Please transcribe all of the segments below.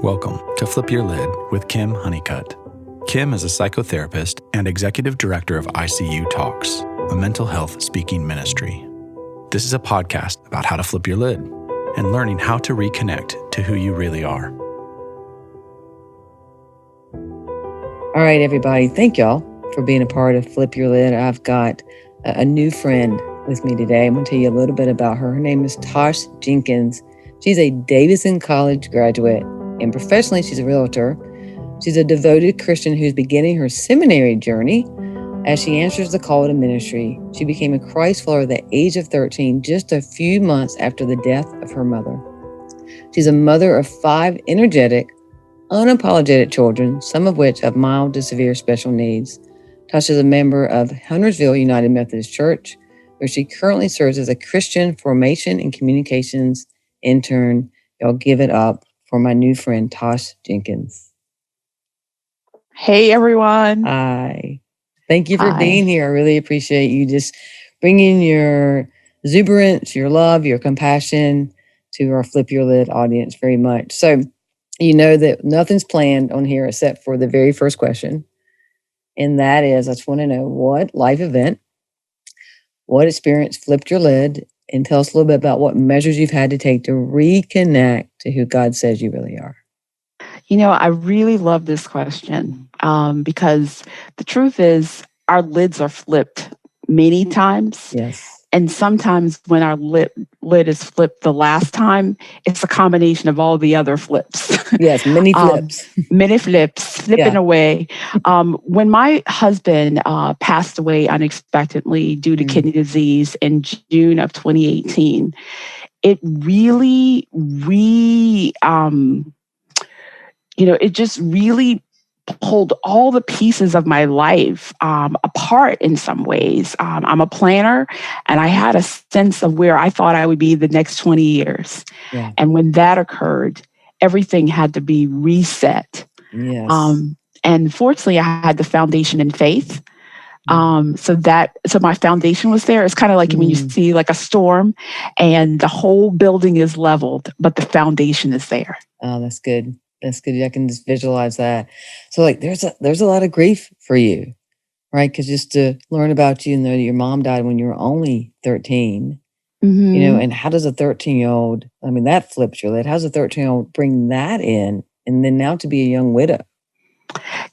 Welcome to Flip Your Lid with Kim Honeycutt. Kim is a psychotherapist and executive director of ICU Talks, a mental health speaking ministry. This is a podcast about how to flip your lid and learning how to reconnect to who you really are. All right, everybody. Thank y'all for being a part of Flip Your Lid. I've got a new friend with me today. I'm going to tell you a little bit about her. Her name is Tosh Jenkins. She's a Davidson College graduate, and professionally, she's a realtor. She's a devoted Christian who's beginning her seminary journey as she answers the call to ministry. She became a Christ follower at the age of 13, just a few months after the death of her mother. She's a mother of 5 energetic, unapologetic children, some of which have mild to severe special needs. Tosh is a member of Huntersville United Methodist Church, where she currently serves as a Christian formation and communications intern. Y'all give it up for my new friend, Tosh Jenkins. Hey, everyone. Hi. Thank you for being here. I really appreciate you just bringing your exuberance, your love, your compassion to our Flip Your Lid audience very much. So you know that nothing's planned on here except for the very first question. And that is, I just want to know what life event, what experience flipped your lid, and tell us a little bit about what measures you've had to take to reconnect to who God says you really are. You know, I really love this question because the truth is our lids are flipped many times. Yes. And sometimes when our lid is flipped the last time, it's a combination of all the other flips. Yes, many flips. Many flips, flipping away. When my husband passed away unexpectedly due to kidney disease in June of 2018, it really, it just really pulled all the pieces of my life apart in some ways. I'm a planner, and I had a sense of where I thought I would be the next 20 years. Yeah. And when that occurred, everything had to be reset. Yes. And fortunately, I had the foundation in faith. So my foundation was there. It's kind of like when you see like a storm and the whole building is leveled, but the foundation is there. Oh, that's good. That's good. I can just visualize that. So like there's a lot of grief for you, right? Because just to learn about you and know that your mom died when you were only 13, and how does a 13-year-old, that flips your lid. How does a 13-year-old bring that in? And then now to be a young widow.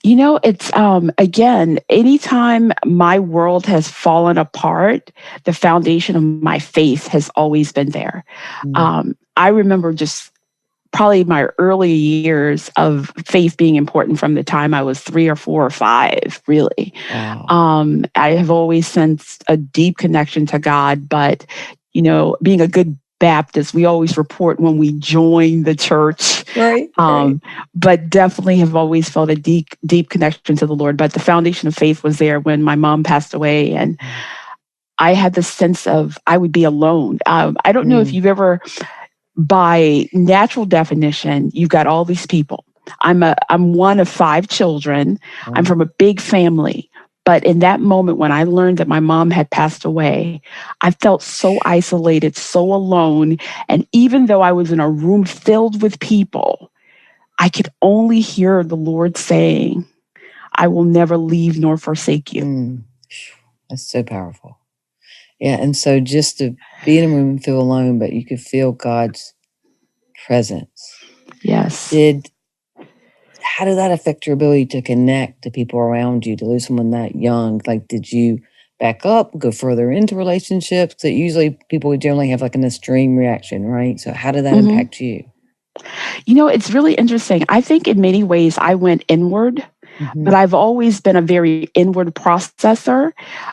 You know, it's, again, anytime my world has fallen apart, the foundation of my faith has always been there. I remember just probably my early years of faith being important from the time I was 3 or 4 or 5, really. Wow. I have always sensed a deep connection to God, but, being a good Baptist, we always report when we join the church. Right. But definitely have always felt a deep connection to the Lord. But the foundation of faith was there when my mom passed away, and I had the sense of I would be alone. I don't know if you've ever, by natural definition, you've got all these people. I'm one of 5 children. I'm from a big family. But in that moment when I learned that my mom had passed away, I felt so isolated, so alone. And even though I was in a room filled with people, I could only hear the Lord saying, I will never leave nor forsake you. That's so powerful. Yeah, and so just to be in a room and feel alone, but you could feel God's presence. Yes. How did that affect your ability to connect to people around you, to lose someone that young? Like, did you back up, go further into relationships? That usually people would generally have like an extreme reaction, right? So how did that impact you? You know, it's really interesting. I think in many ways I went inward. But I've always been a very inward processor.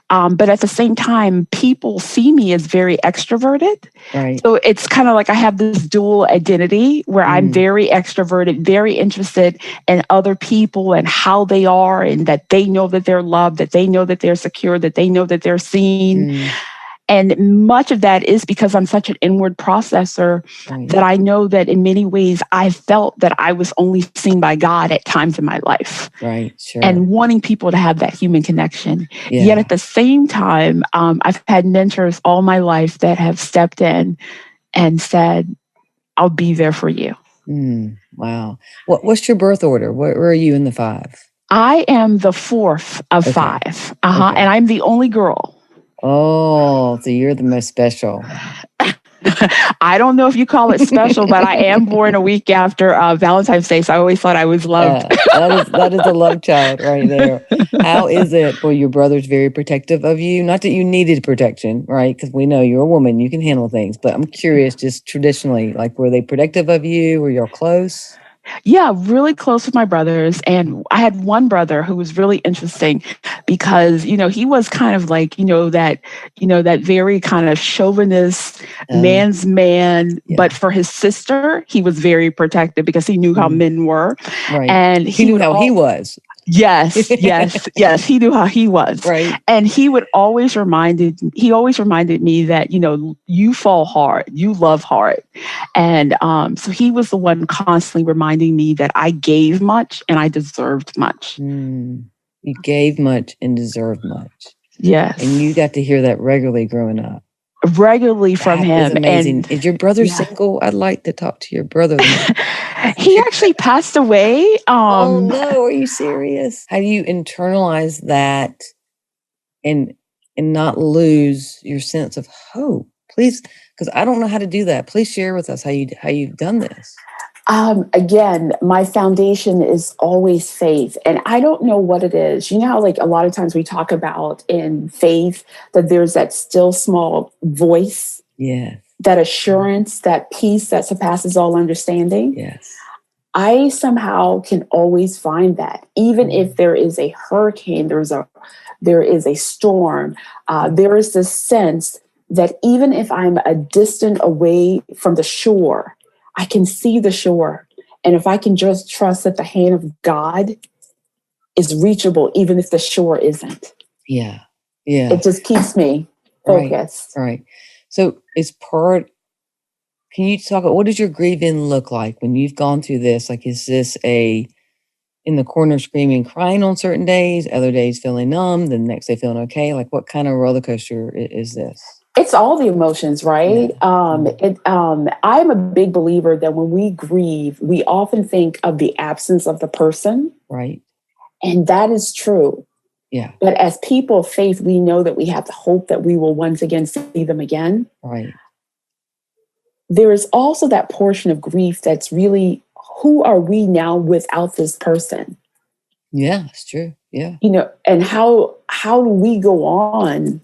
But at the same time, people see me as very extroverted. Right. So it's kind of like I have this dual identity where I'm very extroverted, very interested in other people and how they are, and that they know that they're loved, that they know that they're secure, that they know that they're seen. And much of that is because I'm such an inward processor that I know that in many ways I felt that I was only seen by God at times in my life. Right, sure. And wanting people to have that human connection. Yeah. Yet at the same time, I've had mentors all my life that have stepped in and said, I'll be there for you. Wow. What's your birth order? Where are you in the 5? I am the 4th of 5. Okay. And I'm the only girl. Oh, so you're the most special. I don't know if you call it special, but I am born a week after Valentine's Day, so I always thought I was loved. That is a love child right there. How is it? Well, your brother's very protective of you. Not that you needed protection, right? Because we know you're a woman, you can handle things. But I'm curious, just traditionally, like, were they protective of you? Were y'all close? Yeah, really close with my brothers. And I had one brother who was really interesting because, he was kind of like, that very kind of chauvinist man's man. Yeah. But for his sister, he was very protective because he knew how men were. Right. And he knew how he was. Yes. He knew how he was. Right. And he always reminded me that, you fall hard, you love hard. And so he was the one constantly reminding me that I gave much and I deserved much. You gave much and deserved much. Yes. And you got to hear that regularly growing up. Regularly from him. Is amazing. Is your brother single? I'd like to talk to your brother. He actually passed away. Oh no, are you serious? How do you internalize that and not lose your sense of hope? Please, because I don't know how to do that. Please share with us how you've done this. Again, my foundation is always faith. And I don't know what it is. You know how, like, a lot of times we talk about in faith that there's that still small voice. Yes. That assurance, that peace that surpasses all understanding. Yes. I somehow can always find that. Even if there is a hurricane, there is a storm, there is this sense that even if I'm a distant away from the shore, I can see the shore. And if I can just trust that the hand of God is reachable, even if the shore isn't. Yeah. Yeah. It just keeps me focused. Right. So can you talk about what does your grieving look like when you've gone through this? Like, is this in the corner screaming, crying on certain days, other days feeling numb, the next day feeling okay? Like, what kind of roller coaster is this? It's all the emotions, right? Yeah. I'm a big believer that when we grieve, we often think of the absence of the person. Right. And that is true. Yeah. But as people of faith, we know that we have the hope that we will once again see them again. Right. There is also that portion of grief that's really, who are we now without this person? Yeah, it's true. Yeah. And how do we go on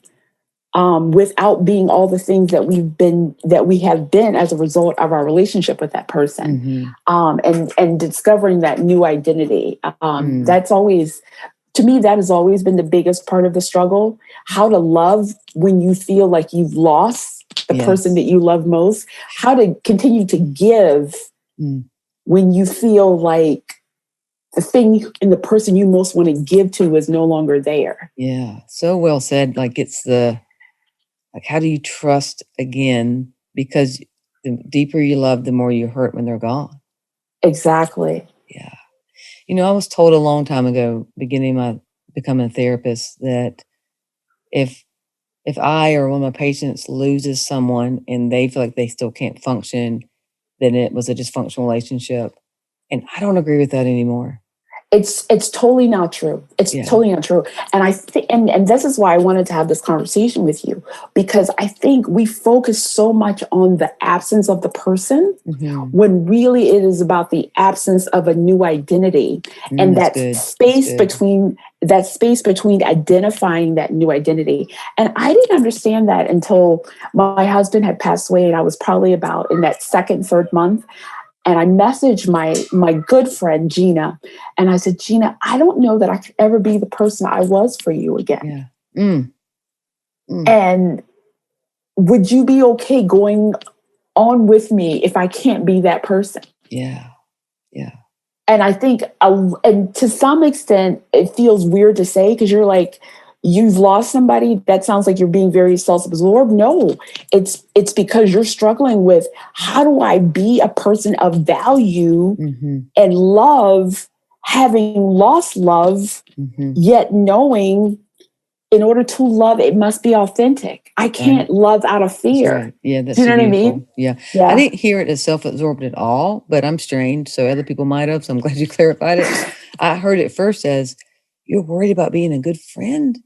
without being all the things that we have been as a result of our relationship with that person, and discovering that new identity. That's always, to me, that has always been the biggest part of the struggle. How to love when you feel like you've lost the person that you love most. How to continue to give when you feel like the thing and the person you most want to give to is no longer there. Yeah, so well said. Like, it's how do you trust again? Because the deeper you love, the more you hurt when they're gone. Exactly. Yeah. I was told a long time ago, becoming a therapist, that if I or one of my patients loses someone and they feel like they still can't function, then it was a dysfunctional relationship. And I don't agree with that anymore. It's totally not true. It's totally not true. And I think, and this is why I wanted to have this conversation with you, because I think we focus so much on the absence of the person when really it is about the absence of a new identity, and that space between identifying that new identity. And I didn't understand that until my husband had passed away, and I was probably about in that second, third month. And I messaged my good friend, Gina, and I said, Gina, I don't know that I could ever be the person I was for you again. Yeah. And would you be okay going on with me if I can't be that person? Yeah. Yeah. And I think, and to some extent, it feels weird to say, because you're like, you've lost somebody. That sounds like you're being very self-absorbed. No, it's because you're struggling with, how do I be a person of value and love, having lost love, yet knowing in order to love, it must be authentic. I can't love out of fear. That's right. Yeah, that's Do you know beautiful. what I mean? Yeah. Yeah. I didn't hear it as self-absorbed at all, but I'm strange, so other people might have, so I'm glad you clarified it. I heard it first as, you're worried about being a good friend?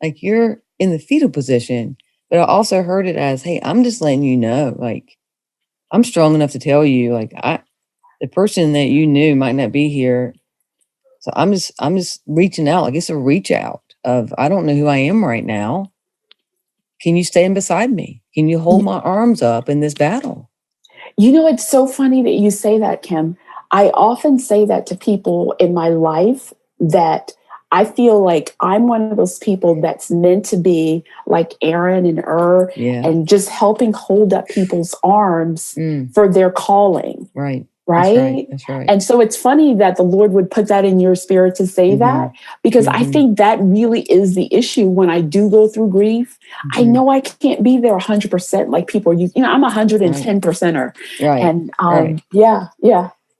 Like, you're in the fetal position. But I also heard it as, hey, I'm just letting you know, like, I'm strong enough to tell you, like, the person that you knew might not be here. So I'm just reaching out. Like, it's a reach out of, I don't know who I am right now. Can you stand beside me? Can you hold my arms up in this battle? You know, it's so funny that you say that, Kim. I often say that to people in my life, that I feel like I'm one of those people that's meant to be like Aaron and and just helping hold up people's arms for their calling. Right. Right? That's right. And so it's funny that the Lord would put that in your spirit to say that, because I think that really is the issue when I do go through grief. I know I can't be there 100% like people are used. You know, I'm 110%er. Right. And yeah.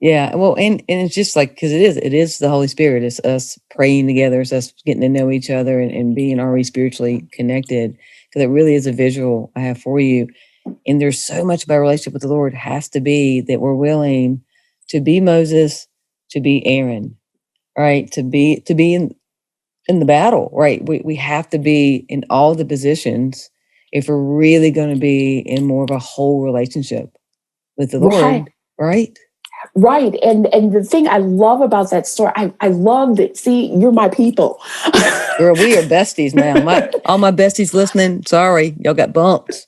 Yeah. Well, and it's just like, because it is the Holy Spirit. It's us praying together. It's us getting to know each other and being already spiritually connected. Because it really is a visual I have for you. And there's so much about our relationship with the Lord has to be that we're willing to be Moses, to be Aaron, right? To be in the battle, right? We have to be in all the positions if we're really going to be in more of a whole relationship with the Lord, right? Right. And the thing I love about that story, I love that, see, you're my people. Girl, we are besties now. All my besties listening, sorry, y'all got bumped.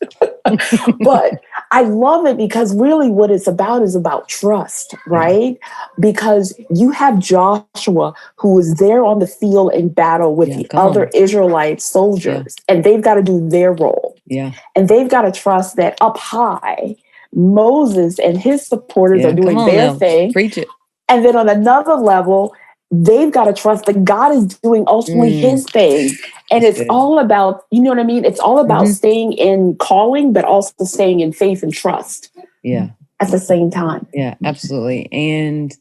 But I love it because really what it's about is about trust, right? Because you have Joshua who was there on the field in battle with the other Israelite soldiers, and they've got to do their role. Yeah. And they've got to trust that up high, Moses and his supporters are doing their thing. Preach it. And then on another level, they've got to trust that God is doing ultimately his thing. And it's all about, you know what I mean? It's all about staying in calling, but also staying in faith and trust. Yeah. At the same time. Yeah, absolutely. And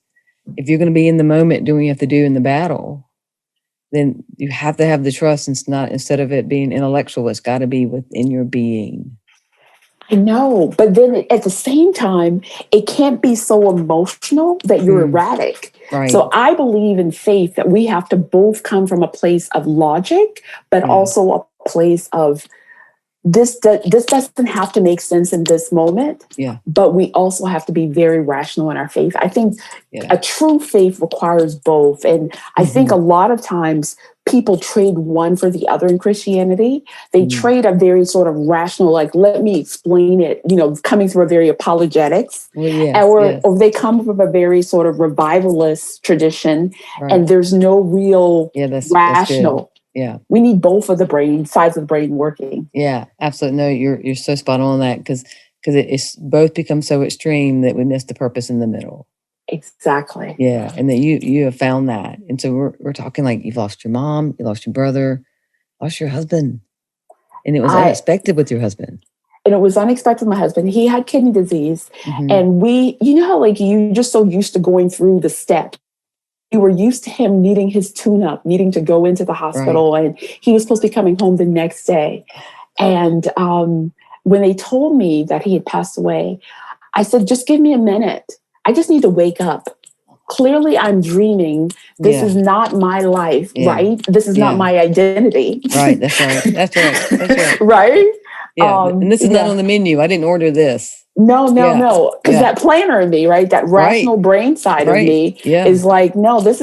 if you're going to be in the moment doing what you have to do in the battle, then you have to have the trust. Instead of it being intellectual, it's got to be within your being. I know, but then at the same time, it can't be so emotional that you're erratic. Right. So I believe in faith that we have to both come from a place of logic, but also a place of this doesn't have to make sense in this moment. Yeah. But we also have to be very rational in our faith. I think a true faith requires both. And I think a lot of times people trade one for the other in Christianity. They trade a very sort of rational, like, let me explain it, you know, coming through a very apologetics. Or they come from a very sort of revivalist tradition, and there's no real rational. Yeah. We need both of the sides of the brain working. Yeah, absolutely. No, you're so spot on that, because it's both become so extreme that we miss the purpose in the middle. Exactly. Yeah. And that you have found that. And so we're talking like you've lost your mom, you lost your brother, lost your husband. And it was unexpected with your husband. And it was unexpected with my husband. He had kidney disease. And you know how like you just so used to going through the steps. You were used to him needing his tune-up, needing to go into the hospital, and he was supposed to be coming home the next day. And when they told me that he had passed away, I said, just give me a minute. I just need to wake up. Clearly, I'm dreaming. This is not my life, right? This is not my identity. Right, that's right. That's right. Right? Yeah, and this is not on the menu. I didn't order this. No. Because that planner in me, right? That rational brain side of me is like, no, that's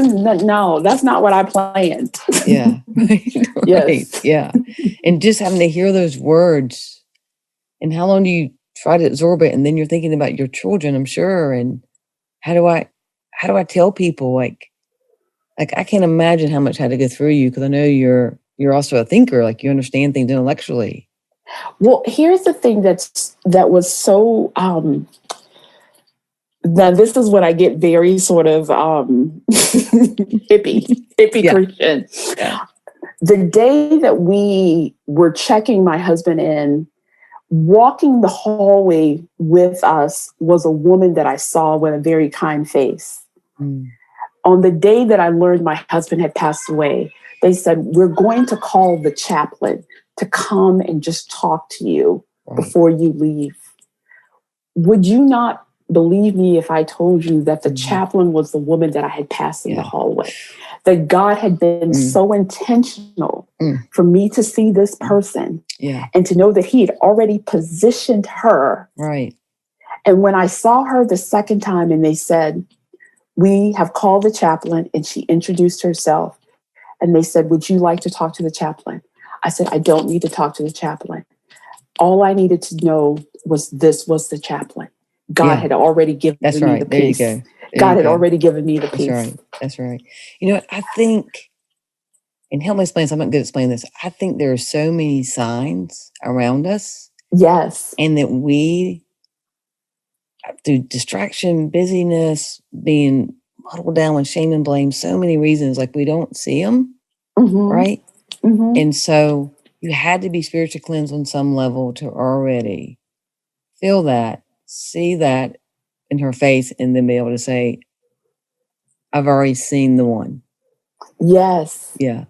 not what I planned. Yeah. Right. Yeah. And just having to hear those words, and how long do you try to absorb it? And then you're thinking about your children, I'm sure. And how do I tell people, like I can't imagine how much I had to go through you, because I know you're also a thinker, like you understand things intellectually. Well, here's the thing that was so, now this is when I get very sort of hippie Christian. Yeah. The day that we were checking my husband in, walking the hallway with us was a woman that I saw with a very kind face. on the day that I learned my husband had passed away, they said, we're going to call the chaplain to come and just talk to you before you leave. Would you not believe me if I told you that the chaplain was the woman that I had passed in the hallway? That God had been so intentional for me to see this person and to know that he had already positioned her. Right. And when I saw her the second time and they said, we have called the chaplain, and she introduced herself and they said, would you like to talk to the chaplain? I said, I don't need to talk to the chaplain. All I needed to know was this was the chaplain. God had already given me the peace. There you go. God had already given me the peace. That's right. You know, I think, and help me explain, so I'm not good at explaining this. I think there are so many signs around us. Yes. And that we, through distraction, busyness, being muddled down with shame and blame, so many reasons, like we don't see them, right? And so you had to be spiritually cleansed on some level to already feel that, see that in her face, and then be able to say, I've already seen the one. Yes. Yeah.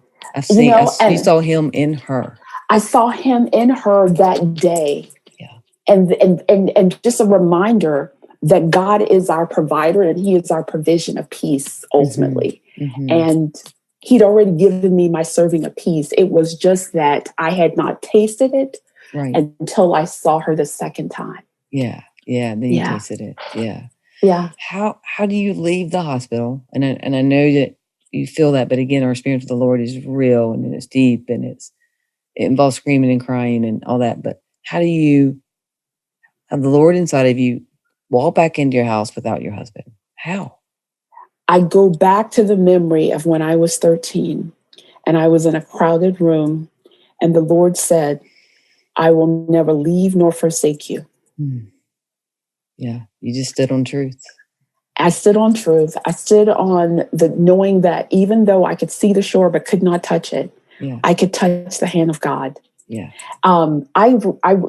You saw him in her. I saw him in her that day. Yeah. And just a reminder that God is our provider and he is our provision of peace ultimately. And he'd already given me my serving of peace. It was just that I had not tasted it until I saw her the second time. Yeah. Yeah. Then you tasted it. Yeah. Yeah. How do you leave the hospital? And I know that you feel that, but again, our experience with the Lord is real and it's deep and it involves screaming and crying and all that. But how do you have the Lord inside of you walk back into your house without your husband? How? I go back to the memory of when I was 13 and I was in a crowded room and the Lord said, I will never leave nor forsake you. Yeah. You just stood on truth. I stood on truth. I stood on the knowing that even though I could see the shore but could not touch it, I could touch the hand of God. Yeah. I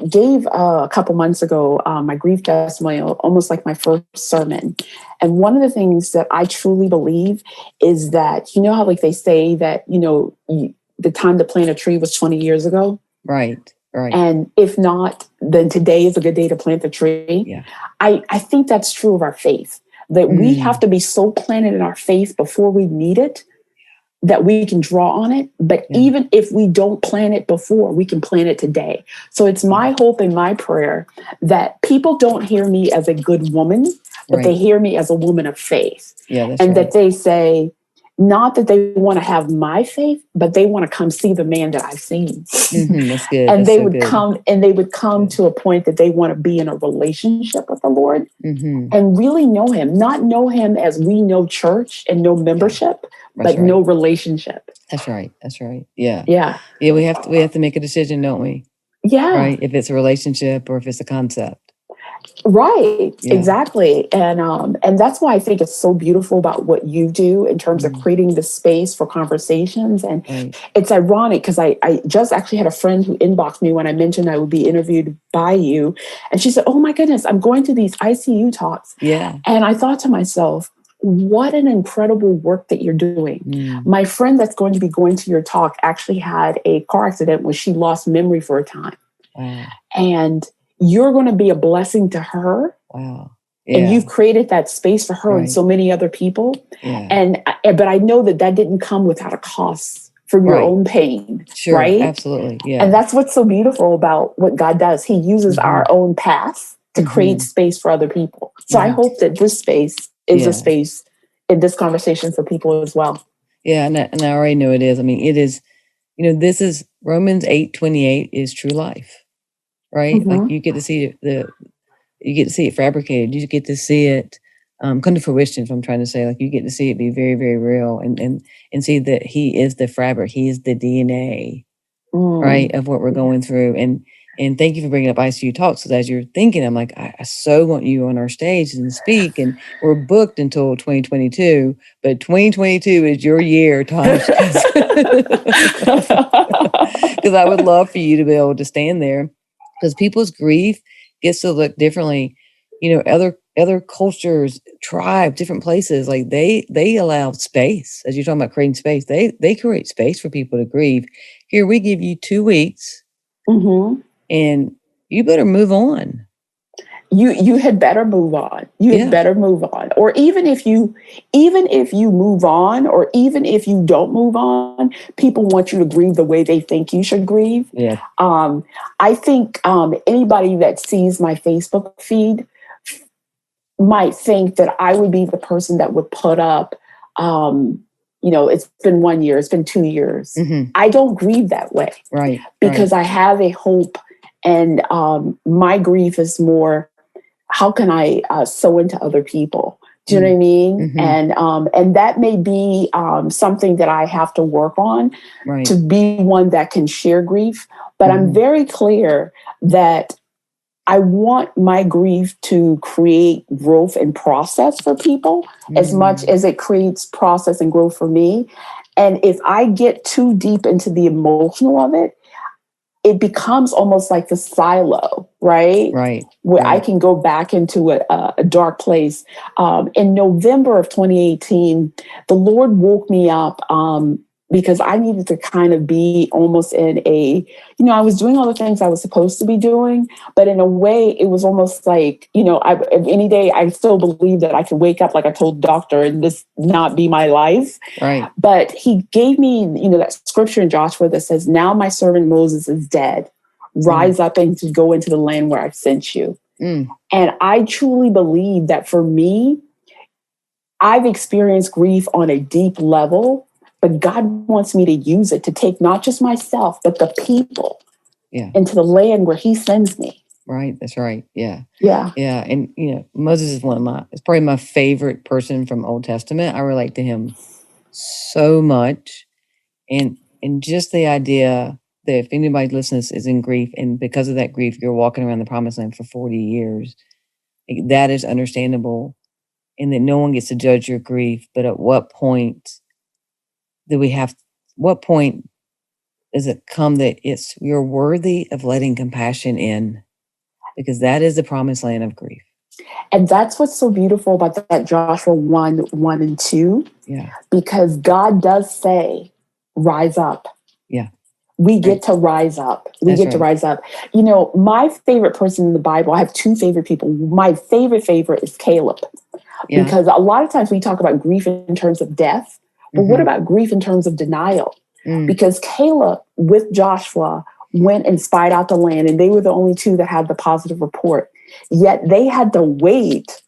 gave a couple months ago my grief testimonial, almost like my first sermon. And one of the things that I truly believe is that, you know how like they say that, you know, the time to plant a tree was 20 years ago? Right. And if not, then today is a good day to plant the tree. Yeah. I think that's true of our faith, that we have to be so planted in our faith before we need it, that we can draw on it. But even if we don't plant it before, we can plant it today. So it's my hope and my prayer that people don't hear me as a good woman, but they hear me as a woman of faith. Yeah, that's and that they say, not that they want to have my faith, but they want to come see the man that I've seen. That's good. And they would come to a point that they want to be in a relationship with the Lord and really know him, not know him as we know church and know membership, but know relationship. That's right. Yeah. Yeah. Yeah. We have to make a decision, don't we? Yeah. Right. If it's a relationship or if it's a concept. Right. Yeah. Exactly. And that's why I think it's so beautiful about what you do in terms of creating the space for conversations. And it's ironic because I just actually had a friend who inboxed me when I mentioned I would be interviewed by you. And she said, oh my goodness, I'm going to these ICU talks. Yeah. And I thought to myself, what an incredible work that you're doing. My friend that's going to be going to your talk actually had a car accident where she lost memory for a time. Wow. And you're going to be a blessing to her. Wow. Yeah. And you've created that space for her and so many other people. Yeah. But I know that didn't come without a cost from your own pain. Sure. Right? Absolutely. Yeah. And that's what's so beautiful about what God does. He uses our own path to create space for other people. So I hope that this space is a space in this conversation for people as well. Yeah. And I already know it is. I mean, it is, this is Romans 8:28 is true life. Right? Like you get to see it fabricated. You get to see it come to fruition, if I'm trying to say, like you get to see it be very, very real and see that he is the fabric. He is the DNA, right, of what we're going through. And thank you for bringing up ICU Talks. Because as you're thinking, I'm like, I so want you on our stage and speak. And we're booked until 2022. But 2022 is your year, Tosh. Because I would love for you to be able to stand there. Because people's grief gets to look differently. other cultures, tribes, different places, like they allow space. As you're talking about creating space, they create space for people to grieve. Here, we give you 2 weeks, and you better move on. You had better move on. You had better move on. Or even if you move on, or even if you don't move on, people want you to grieve the way they think you should grieve. Yeah. I think anybody that sees my Facebook feed might think that I would be the person that would put up, it's been 1 year, it's been 2 years. I don't grieve that way. Right. Because I have a hope, and my grief is more, how can I sow into other people? Do you know what I mean? And that may be something that I have to work on to be one that can share grief. But I'm very clear that I want my grief to create growth and process for people as much as it creates process and growth for me. And if I get too deep into the emotional of it, it becomes almost like the silo, right? Right. Where I can go back into a dark place. In November of 2018, the Lord woke me up because I needed to kind of be almost in I was doing all the things I was supposed to be doing, but in a way it was almost like, any day I still believe that I could wake up, like I told the doctor, and this not be my life. Right. But he gave me, that scripture in Joshua that says, now my servant Moses is dead. Rise up and to go into the land where I've sent you. And I truly believe that for me, I've experienced grief on a deep level, but God wants me to use it to take not just myself, but the people into the land where he sends me. Right. That's right. Yeah. Yeah. Yeah. And, Moses is it's probably my favorite person from Old Testament. I relate to him so much. And just the idea that if anybody listens is in grief, and because of that grief, you're walking around the promised land for 40 years, that is understandable. And that no one gets to judge your grief. But at what point what point does it come that you're worthy of letting compassion in? Because that is the promised land of grief. And that's what's so beautiful about that Joshua 1 and 2. Yeah. Because God does say, rise up. Yeah. We get to rise up. We get to rise up. My favorite person in the Bible, I have 2 favorite people. My favorite is Caleb. Yeah. Because a lot of times we talk about grief in terms of death, but what about grief in terms of denial? Because Caleb with Joshua went and spied out the land, and they were the only 2 that had the positive report. Yet they had to wait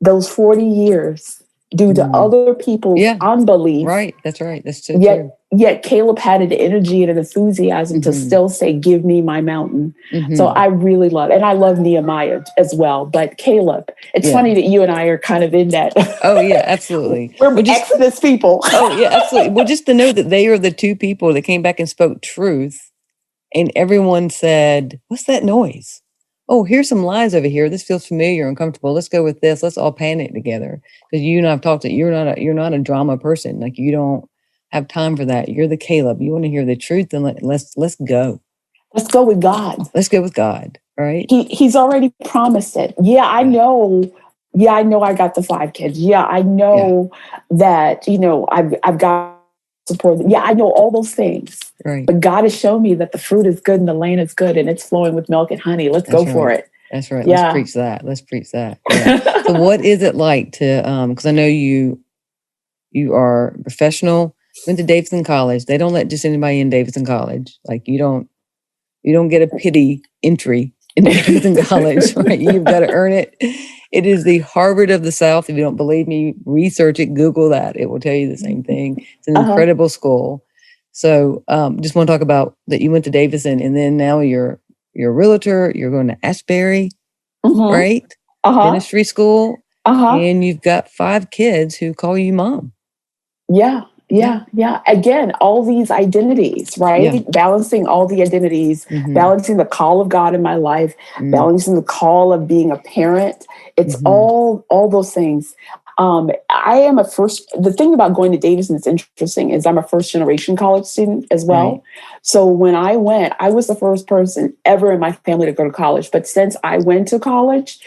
those 40 years due to other people's unbelief. Right. That's right. That's so true. Yet Caleb had an energy and an enthusiasm to still say, give me my mountain. So I really I love Nehemiah as well. But Caleb, it's funny that you and I are kind of in that. Oh, yeah, absolutely. We're Exodus people. Oh, yeah, absolutely. Well, just to know that they are the 2 people that came back and spoke truth, and everyone said, what's that noise? Oh, here's some lies over here. This feels familiar, uncomfortable. Let's go with this. Let's all panic together. Because you and I've talked that you're not a drama person. Like, you don't have time for that. You're the Caleb. You want to hear the truth, then let's go. Let's go with God. Let's go with God. All right. He's already promised it. Yeah, I know. Yeah, I know I got the 5 kids. Yeah, I know that, I've got support. Yeah, I know all those things. Right. But God has shown me that the fruit is good and the land is good and it's flowing with milk and honey. Let's go for it. That's right. Yeah. Let's preach that. Yeah. So what is it like to, because I know you are professional, went to Davidson College. They don't let just anybody in Davidson College. Like, you don't get a pity entry in Davidson College, right? You've got to earn it. It is the Harvard of the South. If you don't believe me, research it, Google that. It will tell you the same thing. It's an incredible school. So just want to talk about that you went to Davidson, and then now you're a realtor. You're going to Asbury, right? Ministry school. And you've got 5 kids who call you mom. Yeah. Again, all these identities, right? Yeah. Balancing all the identities, balancing the call of God in my life, balancing the call of being a parent. It's all those things. The thing about going to Davidson that's interesting is I'm a 1st generation college student as well. Right. So when I went, I was the first person ever in my family to go to college. But since I went to college,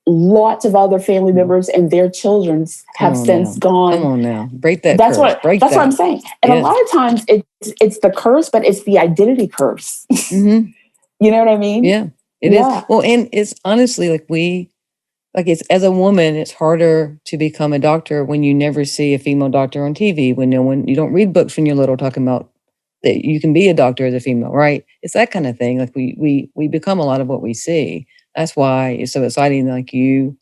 lots of other family members and their children have since gone. Come on now. Break that that's curse. What I'm saying. And a lot of times it's the curse, but it's the identity curse. Mm-hmm. You know what I mean? Yeah, it is. Well, and it's honestly it's as a woman, it's harder to become a doctor when you never see a female doctor on TV, when you don't read books when you're little talking about that you can be a doctor as a female, right? It's that kind of thing. Like we become a lot of what we see. That's why it's so exciting. Like you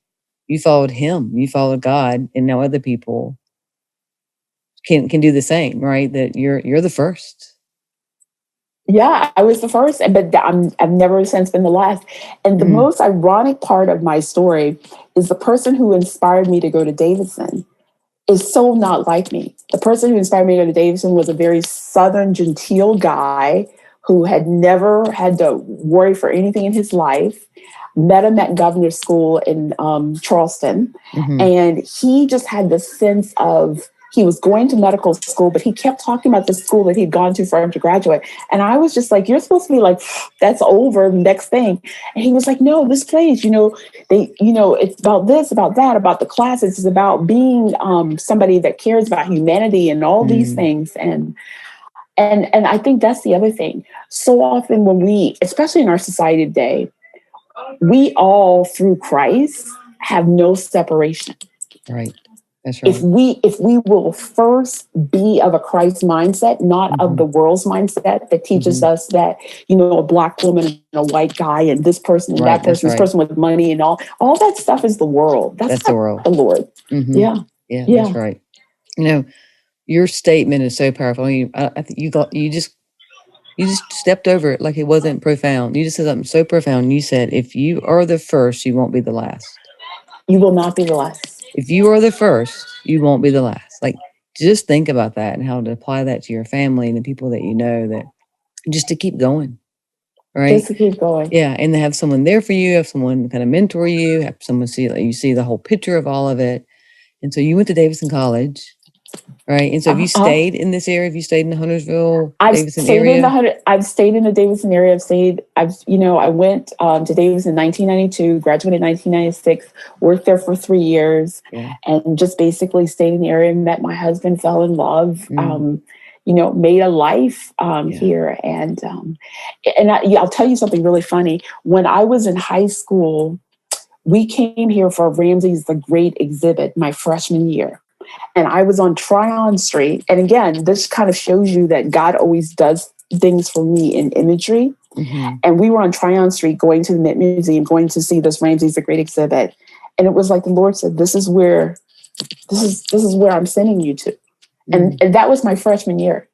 followed him, you followed God, and now other people can do the same, right? That you're the first. Yeah, I was the first, but I've never since been the last. And the most ironic part of my story is the person who inspired me to go to Davidson is so not like me. The person who inspired me to go to Davidson was a very Southern, genteel guy who had never had to worry for anything in his life. Met him at governor's school in Charleston. And he just had this sense of, he was going to medical school, but he kept talking about the school that he'd gone to for undergraduate. And I was just like, you're supposed to be like, that's over, next thing. And he was like, no, this place, it's about this, about that, about the classes. It's about being somebody that cares about humanity and all these things. And I think that's the other thing. So often when we, especially in our society today, we all through Christ have no separation. Right. That's right. If we will first be of a Christ mindset, not of the world's mindset that teaches us that, a Black woman and a white guy and this person and that person, this person with money and all that stuff is the world. That's the world. The Lord. Yeah. That's right. Your statement is so powerful. I think you just stepped over it like it wasn't profound. You just said something so profound. You said, if you are the first, you won't be the last. You will not be the last. If you are the first, you won't be the last. Like, just think about that and how to apply that to your family and the people that you know, that just to keep going, right? Just to keep going. Yeah, and to have someone there for you, have someone kind of mentor you, have someone you see the whole picture of all of it. And so you went to Davidson College, right? And so have you stayed in this area? Have you stayed in the Huntersville, Davidson area? I've stayed in the Davidson area. I went to Davidson in 1992, graduated in 1996, worked there for 3 years, and just basically stayed in the area, met my husband, fell in love, made a life here. And I'll tell you something really funny. When I was in high school, we came here for Ramsey's The Great exhibit my freshman year. And I was on Tryon Street. And again, this kind of shows you that God always does things for me in imagery. And we were on Tryon Street going to the Met Museum, going to see this Ramsey's The Great exhibit. And it was like the Lord said, this is where I'm sending you to. And that was my freshman year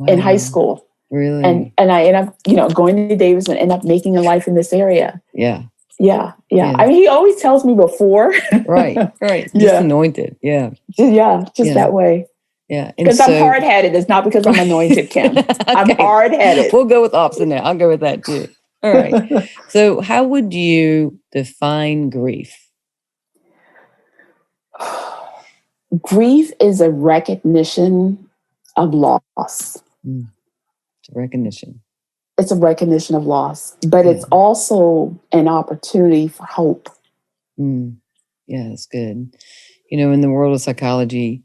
in high school. Really? And I ended up, going to Davidson, end up making a life in this area. Yeah. Yeah. I mean, he always tells me before. Right. Just anointed. Yeah. Just that way. Yeah. Because I'm hard-headed. It's not because I'm anointed, Kim. Okay. I'm hard-headed. We'll go with opposite now. I'll go with that too. All right. So how would you define grief? Grief is a recognition of loss. It's a recognition. It's a recognition of loss, but it's also an opportunity for hope. Yeah, that's good. In the world of psychology,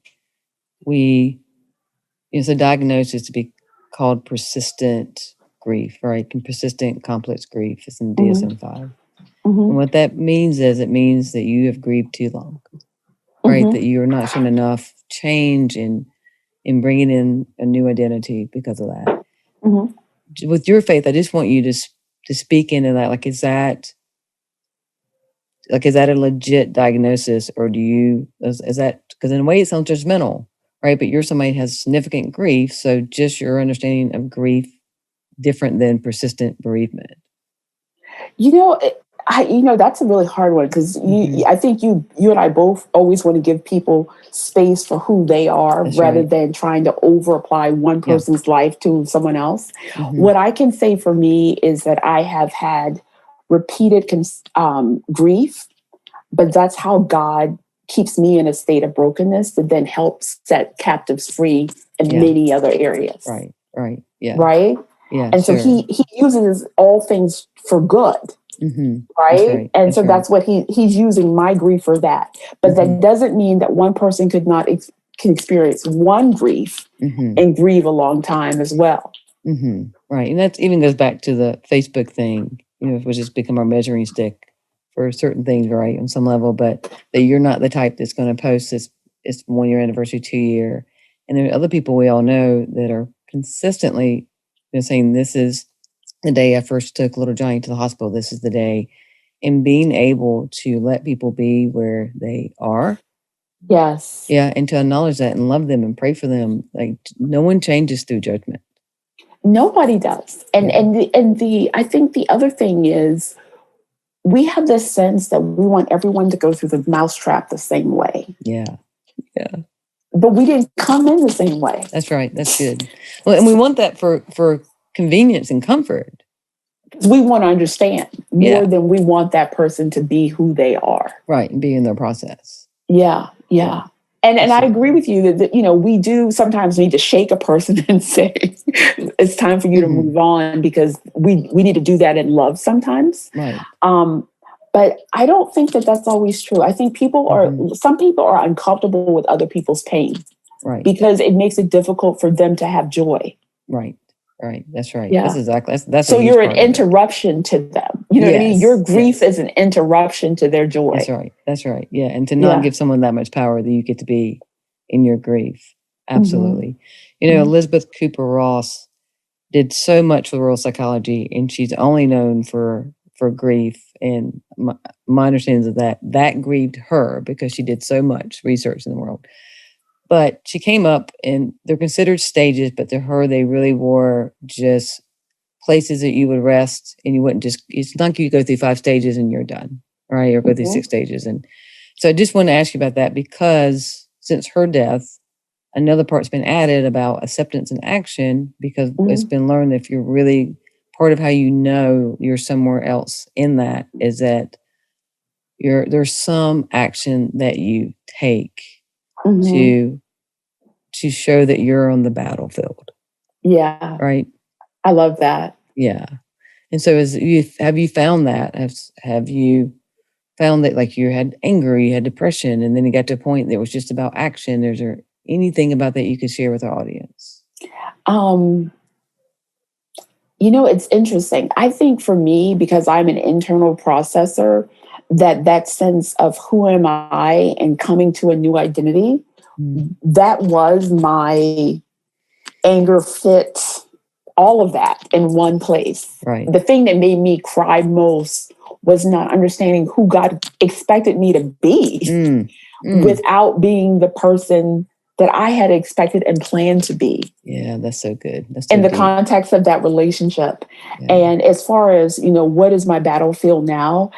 it's a diagnosis to be called persistent grief, right? Persistent complex grief. It's in the DSM-5. And what that means is it means that you have grieved too long, right? That you are not showing enough change in bringing in a new identity because of that. With your faith, I just want you to speak into that. Like, is that a legit diagnosis, or is that, because in a way it sounds judgmental, right? But you're somebody who has significant grief. So just your understanding of grief different than persistent bereavement. That's a really hard one, because I think you and I both always want to give people space for who they are. That's rather than trying to over apply one person's life to someone else. What I can say for me is that I have had repeated grief, but that's how God keeps me in a state of brokenness to then help set captives free in many other areas. Right. Yeah. Right. Yeah. And so he uses all things for good. Right? And so that's what he's using my grief for that. But that doesn't mean that one person could not can experience one grief and grieve a long time as well. Right. And that even goes back to the Facebook thing, which has become our measuring stick for certain things, right, on some level, but that you're not the type that's going to post this, it's 1 year anniversary, 2 year. And there are other people we all know that are consistently saying, this is the day I first took little Johnny to the hospital. This is the day. And being able to let people be where they are. Yes. Yeah. And to acknowledge that and love them and pray for them. Like, no one changes through judgment. Nobody does. And I think the other thing is, we have this sense that we want everyone to go through the mousetrap the same way. Yeah. Yeah. But we didn't come in the same way. That's right. That's good. Well, and we want that for convenience and comfort. We want to understand more than we want that person to be who they are. Right. And be in their process. Yeah. Yeah. And I agree with you that we do sometimes need to shake a person and say, it's time for you to move on, because we need to do that in love sometimes. Right. But I don't think that that's always true. I think some people are uncomfortable with other people's pain. Right. Because it makes it difficult for them to have joy. Right. Right. That's right. Yeah. That's exactly. That's so you're an interruption to them. You know what I mean? Your grief is an interruption to their joy. That's right. That's right. Yeah. And to not give someone that much power that you get to be in your grief. Absolutely. Elizabeth Kubler-Ross did so much for world psychology, and she's only known for grief. And my understanding is that grieved her because she did so much research in the world. But she came up, and they're considered stages, but to her, they really were just places that you would rest, and you wouldn't it's not like you go through 5 stages and you're done, right? Or go through 6 stages. And so I just want to ask you about that, because since her death, another part's been added about acceptance and action, because it's been learned that if you're really part of how you're somewhere else in that is that there's some action that you take to show that you're on the battlefield. Yeah. Right. I love that. Yeah. And so have you found that? Have you found that, like, you had anger, you had depression, and then you got to a point that it was just about action? Is there anything about that you could share with our audience? It's interesting. I think for me, because I'm an internal processor, that sense of who am I and coming to a new identity, that was my anger fit, all of that in one place. Right. The thing that made me cry most was not understanding who God expected me to be without being the person that I had expected and planned to be. Yeah, that's so good. That's so in the deep. Context of that relationship. Yeah. And as far as, what is my battlefield now?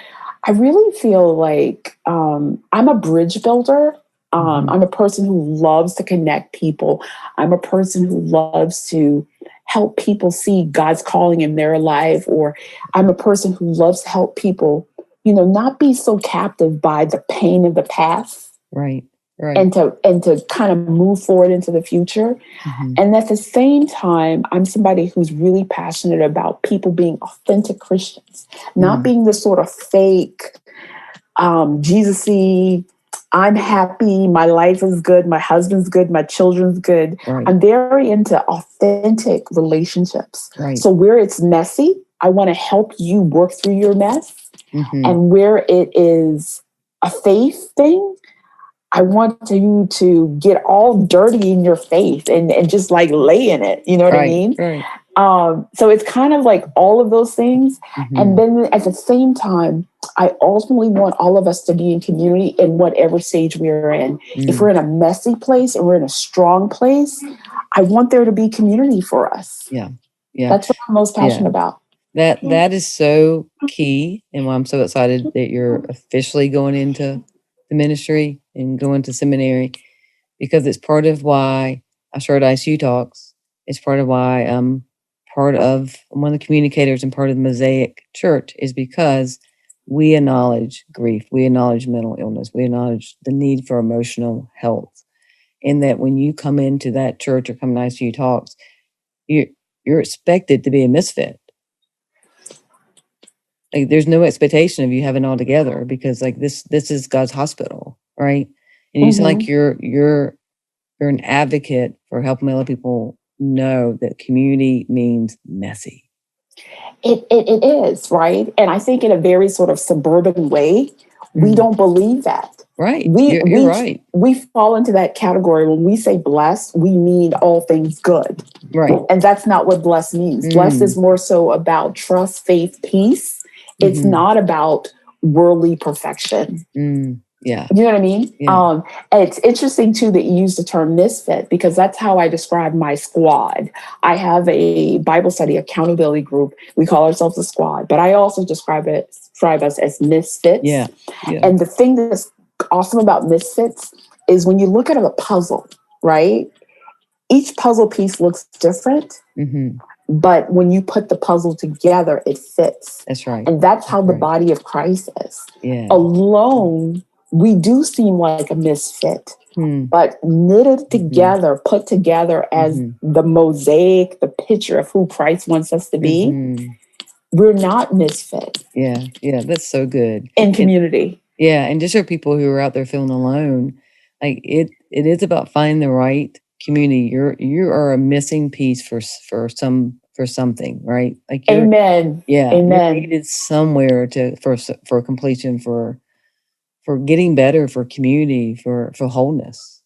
I really feel like I'm a bridge builder. I'm a person who loves to connect people. I'm a person who loves to help people see God's calling in their life. Or I'm a person who loves to help people, not be so captive by the pain of the past. Right. Right. And to kind of move forward into the future. And at the same time, I'm somebody who's really passionate about people being authentic Christians, not being this sort of fake, Jesus-y, I'm happy, my life is good, my husband's good, my children's good. Right. I'm very into authentic relationships. Right. So where it's messy, I want to help you work through your mess. And where it is a faith thing, I want you to get all dirty in your faith and just like lay in it. You know what I mean? Right. So it's kind of like all of those things. And then at the same time, I ultimately want all of us to be in community in whatever stage we're in. If we're in a messy place and we're in a strong place, I want there to be community for us. Yeah. Yeah. That's what I'm most passionate about. That is so key. And why I'm so excited that you're officially going into the ministry and going to seminary, because it's part of why I started ICU Talks. It's part of why I'm one of the communicators and part of the Mosaic Church, is because we acknowledge grief. We acknowledge mental illness. We acknowledge the need for emotional health. And that when you come into that church or come to ICU Talks, you're expected to be a misfit. Like there's no expectation of you having it all together, because like this is God's hospital, right? And you sound like you're an advocate for helping other people know that community means messy. It is, right? And I think in a very sort of suburban way, we don't believe that. Right. You're right. We fall into that category. When we say blessed, we mean all things good. Right. And that's not what blessed means. Blessed is more so about trust, faith, peace. It's not about worldly perfection. Yeah. You know what I mean? Yeah. And it's interesting too that you use the term misfit, because that's how I describe my squad. I have a Bible study accountability group. We call ourselves a squad, but I also describe us as misfits. Yeah. And the thing that's awesome about misfits is when you look at a puzzle, right? Each puzzle piece looks different, but when you put the puzzle together, it fits. That's right. And that's how the body of Christ is. Yeah. Alone, we do seem like a misfit, but knitted together, put together as the mosaic, the picture of who Christ wants us to be, we're not misfit. Yeah. That's so good. In community. And just for people who are out there feeling alone, like it is about finding the right community. You are a missing piece for something, right? Like Amen. Yeah. Amen. You're needed somewhere for completion, for getting better, for community, for wholeness.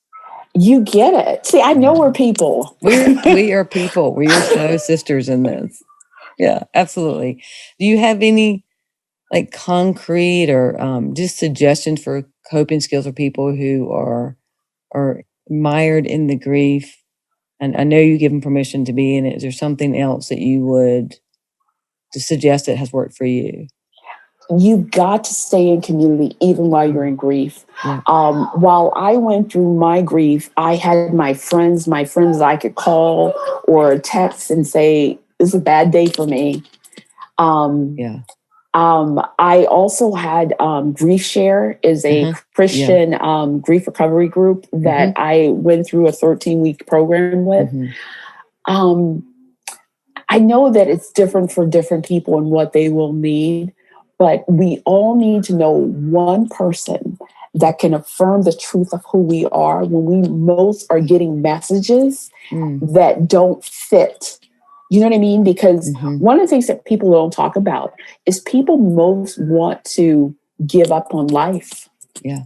You get it. See, I know we're people. We are people. We are so sisters in this. Yeah, absolutely. Do you have any like concrete or just suggestions for coping skills for people who are mired in the grief? And I know you give them permission to be in it. Is there something else that you would to suggest that has worked for you? You've got to stay in community even while you're in grief. Yeah. While I went through my grief, I had my friends I could call or text and say, "This is a bad day for me." I also had Grief Share is a Christian grief recovery group that I went through a 13-week program with. I know that it's different for different people and what they will need, but we all need to know one person that can affirm the truth of who we are when we most are getting messages that don't fit. You know what I mean? Because one of the things that people don't talk about is people most want to give up on life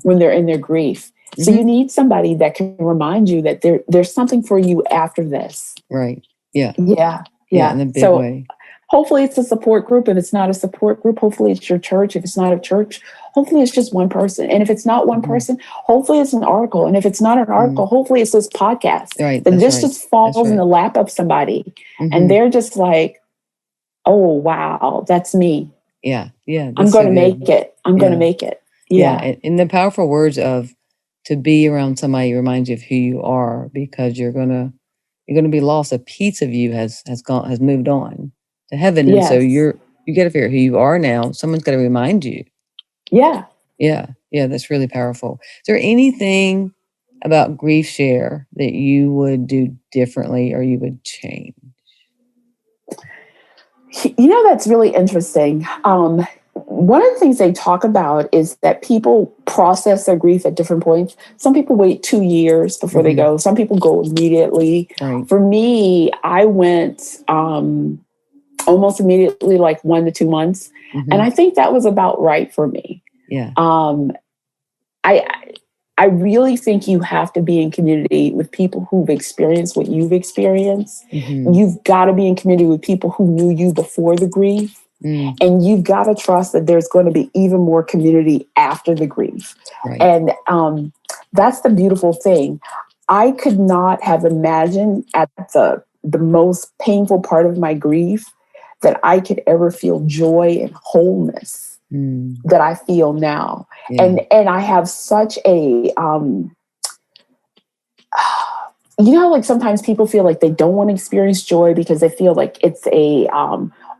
when they're in their grief. So you need somebody that can remind you that there's something for you after this. Right. Yeah. Yeah. In a big way. Hopefully it's a support group. If it's not a support group, hopefully it's your church. If it's not a church, hopefully it's just one person. And if it's not one person, hopefully it's an article. And if it's not an article, hopefully it's this podcast. Right. Then this just falls in the lap of somebody. And they're just like, oh, wow, that's me. Yeah. I'm going to make it. I'm going to make it. Yeah. And the powerful words of to be around somebody reminds you of who you are, because you're going to be lost. A piece of you has moved on to heaven. And so you got to figure out who you are now. Someone's got to remind you. Yeah. That's really powerful. Is there anything about Grief Share that you would do differently or you would change? You know, that's really interesting. One of the things they talk about is that people process their grief at different points. Some people wait 2 years before they go. Some people go immediately. Right. For me, I went almost immediately, like 1 to 2 months. And I think that was about right for me. Yeah. I really think you have to be in community with people who've experienced what you've experienced. You've got to be in community with people who knew you before the grief. And you've got to trust that there's going to be even more community after the grief. Right. And that's the beautiful thing. I could not have imagined at the most painful part of my grief that I could ever feel joy and wholeness that I feel now. Yeah. And I have such a, like sometimes people feel like they don't want to experience joy because they feel like it's a,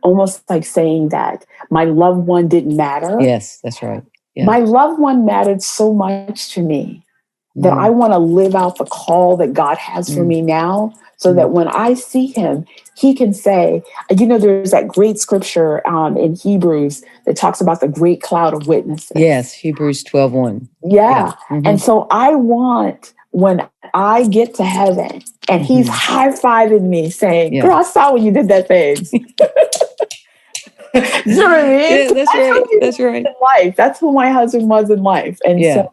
almost like saying that my loved one didn't matter. Yes, that's right. Yeah. My loved one mattered so much to me that I want to live out the call that God has for me now so that when I see him, he can say, there's that great scripture in Hebrews that talks about the great cloud of witnesses. Yes, Hebrews 12:1. Yeah. And so I want, when I get to heaven and he's high-fiving me saying, girl, I saw when you did that thing. You know what I mean? Yeah, that's right. That's right. In life. That's who my husband was in life. And so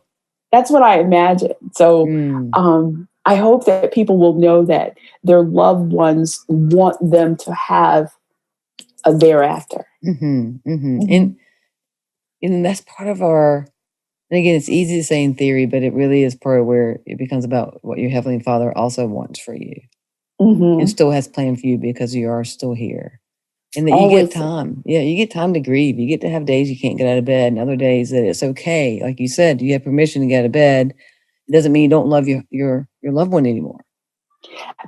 that's what I imagine. So I hope that people will know that their loved ones want them to have a thereafter. And that's part of our, and again, it's easy to say in theory, but it really is part of where it becomes about what your Heavenly Father also wants for you and still has planned for you because you are still here. And that you get time. Yeah, you get time to grieve. You get to have days you can't get out of bed and other days that it's okay. Like you said, you have permission to get out of bed. It doesn't mean you don't love your loved one anymore.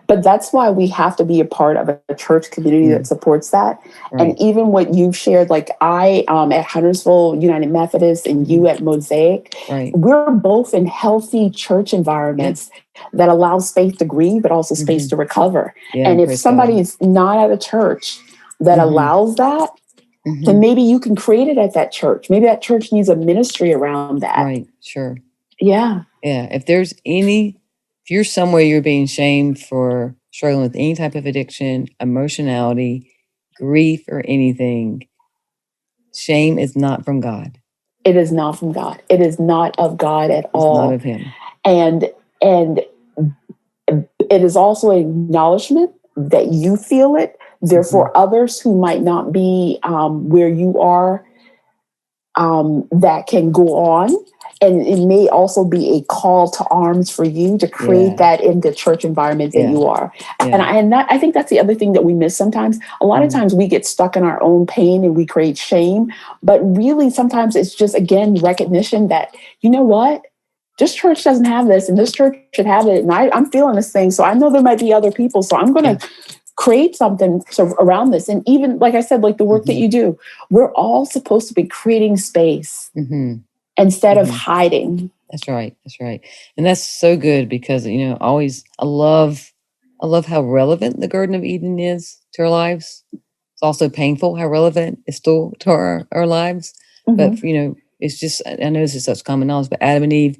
But that's why we have to be a part of a church community that supports that. Right. And even what you've shared, like I at Huntersville United Methodist and you at Mosaic, we're both in healthy church environments that allow space to grieve, but also space to recover. Yeah, and if somebody is not at a church that allows that, then maybe you can create it at that church. Maybe that church needs a ministry around that. Right, sure. Yeah. Yeah, if you're somewhere you're being shamed for struggling with any type of addiction, emotionality, grief, or anything, shame is not from God. It is not from God. It is not of God at all. It's not of him. And it is also an acknowledgement that you feel it. Therefore, others who might not be where you are, that can go on. And it may also be a call to arms for you to create that in the church environment that you are. And I think that's the other thing that we miss sometimes. A lot of times we get stuck in our own pain and we create shame. But really, sometimes it's just, again, recognition that, you know what? This church doesn't have this and this church should have it. And I'm feeling this thing. So I know there might be other people. So I'm going to create something around this. And even, like I said, like the work that you do, we're all supposed to be creating space instead of hiding. That's right. That's right. And that's so good because, I love how relevant the Garden of Eden is to our lives. It's also painful how relevant it's still to our lives. But, it's just, I know this is such common knowledge, but Adam and Eve,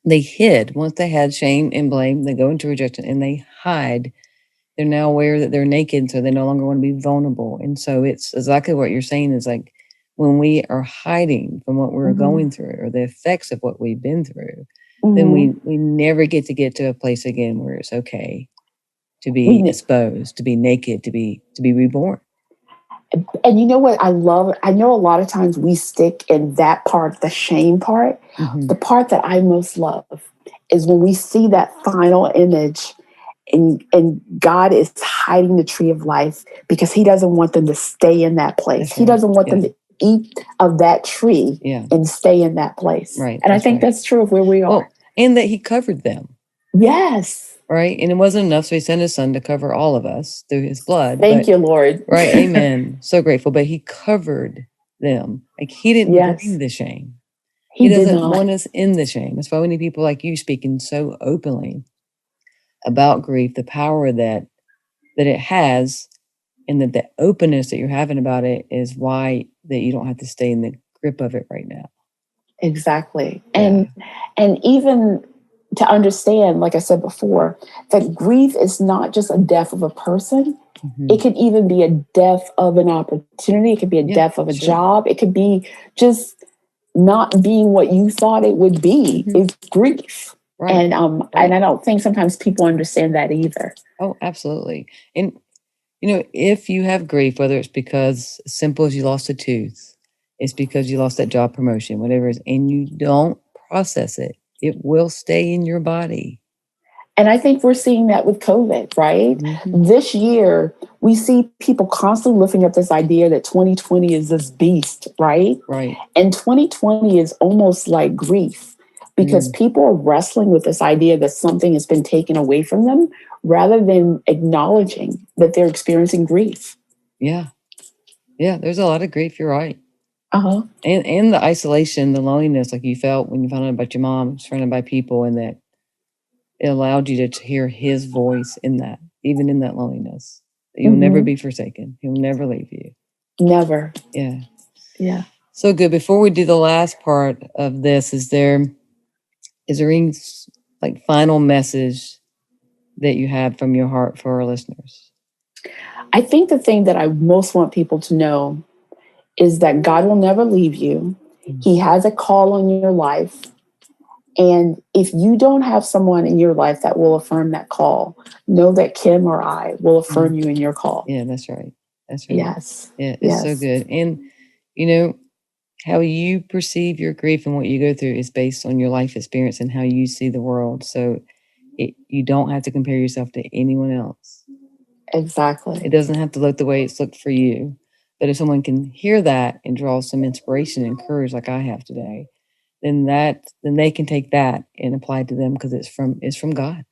they hid. Once they had shame and blame, they go into rejection and they hide. They're now aware that they're naked, so they no longer want to be vulnerable. And so it's exactly what you're saying is like when we are hiding from what we're going through or the effects of what we've been through, then we never get to a place again where it's okay to be exposed, to be naked, to be reborn. And you know what I love? I know a lot of times we stick in that part, the shame part. The part that I most love is when we see that final image and God is hiding the tree of life because he doesn't want them to stay in that place. He doesn't want them to eat of that tree and stay in that place. Right. And I think that's true of where we are. Well, and that he covered them. Yes. Right. And it wasn't enough. So he sent his son to cover all of us through his blood. Thank you, Lord. Right. Amen. So grateful. But he covered them. Like he didn't bring the shame. He doesn't want us in the shame. That's why we need people like you speaking so openly about grief, the power that it has, and that the openness that you're having about it is why that you don't have to stay in the grip of it right now. Exactly. And even to understand, like I said before, that grief is not just a death of a person. It could even be a death of an opportunity. It could be a death of a job. It could be just not being what you thought it would be. It's grief. Right. And and I don't think sometimes people understand that either. Oh, absolutely. And if you have grief, whether it's because simple as you lost a tooth, it's because you lost that job promotion, whatever it is, and you don't process it, it will stay in your body. And I think we're seeing that with COVID, right? This year, we see people constantly lifting up this idea that 2020 is this beast, right? Right. And 2020 is almost like grief because people are wrestling with this idea that something has been taken away from them rather than acknowledging that they're experiencing grief. Yeah. Yeah, there's a lot of grief, you're right. And the isolation, the loneliness like you felt when you found out about your mom, surrounded by people, and that it allowed you to hear his voice in that, even in that loneliness. You'll never be forsaken. He'll never leave you. Never. Yeah. Yeah. So good. Before we do the last part of this, is there any like final message that you have from your heart for our listeners? I think the thing that I most want people to know is that God will never leave you. He has a call on your life. And if you don't have someone in your life that will affirm that call, know that Kim or I will affirm you in your call. Yeah, that's right. That's right. Yes. Yeah, it's so good. And, how you perceive your grief and what you go through is based on your life experience and how you see the world. So you don't have to compare yourself to anyone else. Exactly. It doesn't have to look the way it's looked for you. But if someone can hear that and draw some inspiration and courage like I have today, then they can take that and apply it to them because it's from God.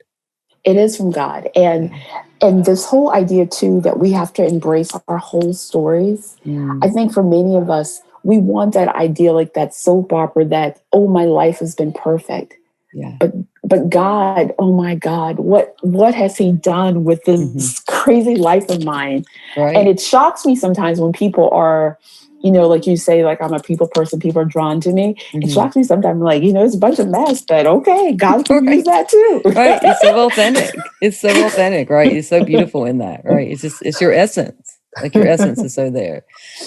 It is from God. And this whole idea too, that we have to embrace our whole stories. I think for many of us, we want that idea, like that soap opera that, oh, my life has been perfect. Yeah. But God, oh my God, what has he done with this crazy life of mine? Right. And it shocks me sometimes when people are, like you say, like I'm a people person, people are drawn to me. It shocks me sometimes, like, it's a bunch of mess, but okay, God can use that too. Right. It's so authentic. It's so authentic, right? It's so beautiful in that, right? It's your essence. Like your essence is so there.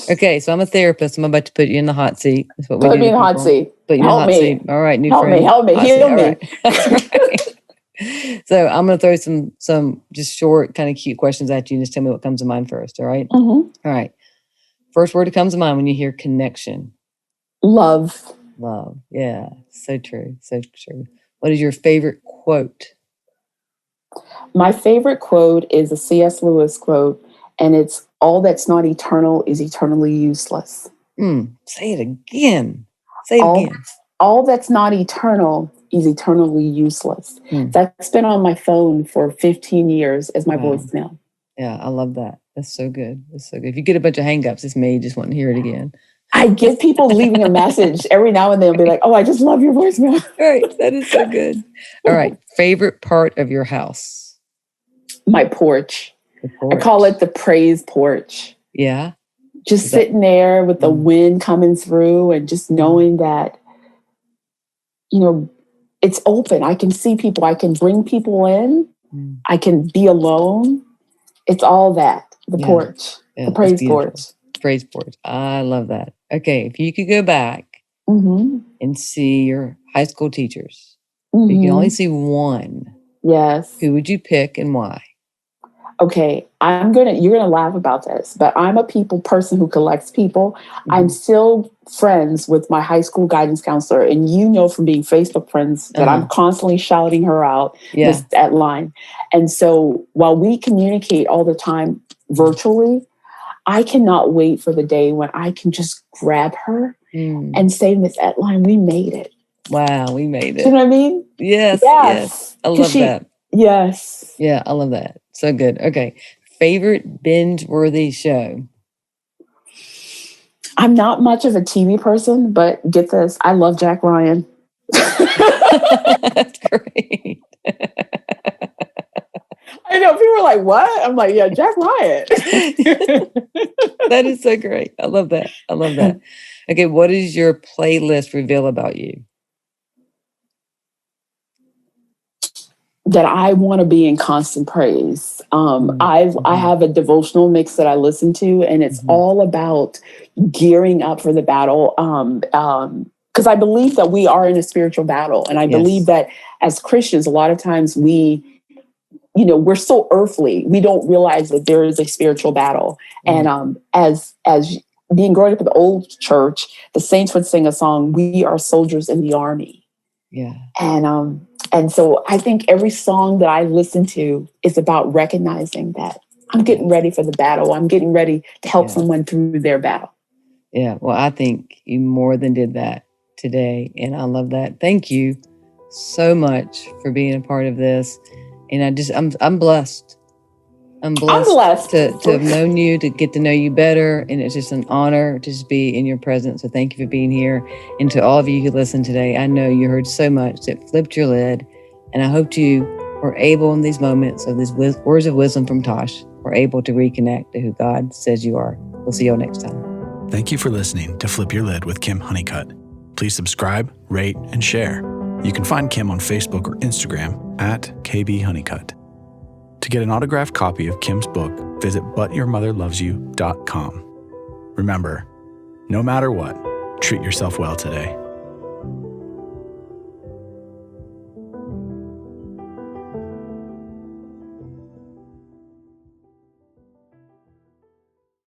Okay, so I'm a therapist. I'm about to put you in the hot seat. That's what we do. Put me in the hot seat. Put you in the hot seat. All right, new friend. Help me. Heal me. Right. That's right. So I'm going to throw some just short, kind of cute questions at you and just tell me what comes to mind first. All right. All right. First word that comes to mind when you hear connection. Love. Love. Yeah. So true. So true. What is your favorite quote? My favorite quote is a C.S. Lewis quote, and it's, all that's not eternal is eternally useless. Say it again. Say it again. All that's not eternal is eternally useless. That's been on my phone for 15 years as my voicemail. Yeah, I love that. That's so good. That's so good. If you get a bunch of hang-ups, it's me just wanting to hear it again. I get people leaving a message every now and then. They'll be like, oh, I just love your voicemail. Right. That is so good. All right. Favorite part of your house? My porch. I call it the praise porch. Yeah. Just sitting there with the wind coming through and just knowing that, it's open. I can see people. I can bring people in. I can be alone. It's all that. The porch. The praise porch. Praise porch. I love that. Okay. If you could go back and see your high school teachers, you can only see one. Yes. Who would you pick and why? Okay, you're gonna laugh about this, but I'm a people person who collects people. I'm still friends with my high school guidance counselor, and from being Facebook friends that I'm constantly shouting her out, Miss Etline. And so while we communicate all the time virtually, I cannot wait for the day when I can just grab her and say, Miss Etline, we made it. Wow, we made it. You know what I mean? Yes. I love that. Yes. Yeah, I love that. So good. Okay. Favorite binge-worthy show? I'm not much of a TV person, but get this. I love Jack Ryan. That's great. I know. People are like, what? I'm like, yeah, Jack Ryan. That is so great. I love that. I love that. Okay. What does your playlist reveal about you? That I want to be in constant praise. I have a devotional mix that I listen to, and it's all about gearing up for the battle. Because I believe that we are in a spiritual battle, and I believe that as Christians, a lot of times we're so earthly, we don't realize that there is a spiritual battle. And as being growing up in the old church, the saints would sing a song, "We are soldiers in the army." Yeah. And so I think every song that I listen to is about recognizing that I'm getting ready for the battle. I'm getting ready to help someone through their battle. Yeah. Well, I think you more than did that today. And I love that. Thank you so much for being a part of this. And I'm blessed. I'm blessed to have known you, to get to know you better. And it's just an honor to just be in your presence. So thank you for being here. And to all of you who listened today, I know you heard so much that flipped your lid And I hope you were able in these moments of these words of wisdom from Tosh, were able to reconnect to who God says you are. We'll see you all next time. Thank you for listening to Flip Your Lid with Kim Honeycutt. Please subscribe, rate, and share. You can find Kim on Facebook or Instagram at kbhoneycutt. To get an autographed copy of Kim's book, visit butyourmotherlovesyou.com. Remember, no matter what, treat yourself well today.